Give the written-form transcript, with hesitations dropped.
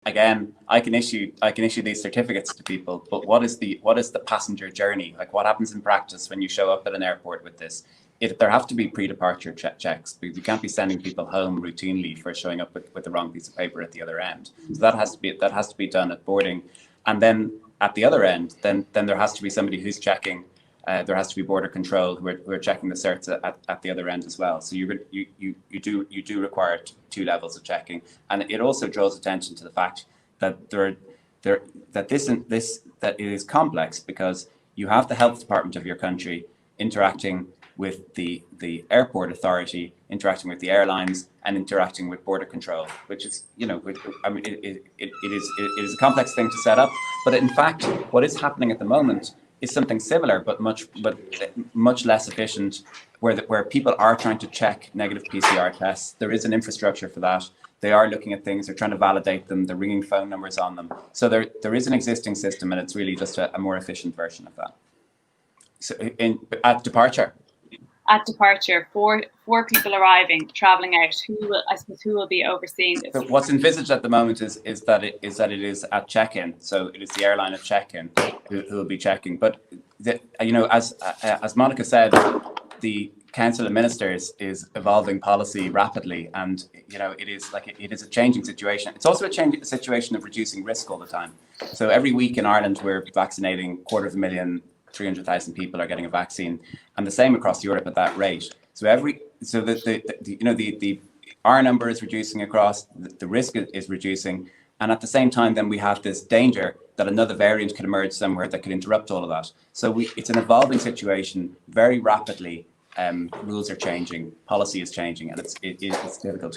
again, I can issue these certificates to people, but what is the passenger journey? Like, what happens in practice when you show up at an airport with this? There have to be pre-departure checks, because you can't be sending people home routinely for showing up with the wrong piece of paper at the other end. So that has to be done at boarding, and then at the other end, then there has to be somebody who's checking. There has to be border control who are checking the certs at the other end as well. So you do require two levels of checking, and it also draws attention to the fact that that it is complex, because you have the health department of your country interacting with the airport authority, interacting with the airlines, and interacting with border control, which is, I mean, it is a complex thing to set up. But in fact, what is happening at the moment is something similar, but much less efficient, where people are trying to check negative PCR tests. There is an infrastructure for that. They are looking at things, they're trying to validate them, they're ringing phone numbers on them. So there is an existing system, and it's really just a more efficient version of that. So at departure, for people arriving, traveling out, who will be overseeing this? So what's envisaged at the moment is that it is at check-in. So it is the airline at check-in who will be checking. But as Monica said, the Council of Ministers is evolving policy rapidly, and it is a changing situation. It's also a changing situation of reducing risk all the time. So every week in Ireland, we're vaccinating 250,000. 300,000 people are getting a vaccine, and the same across Europe at that rate. So the R number is reducing across, the risk is reducing, and at the same time, then we have this danger that another variant could emerge somewhere that could interrupt all of that. So it's an evolving situation very rapidly. Rules are changing, policy is changing, and it's difficult to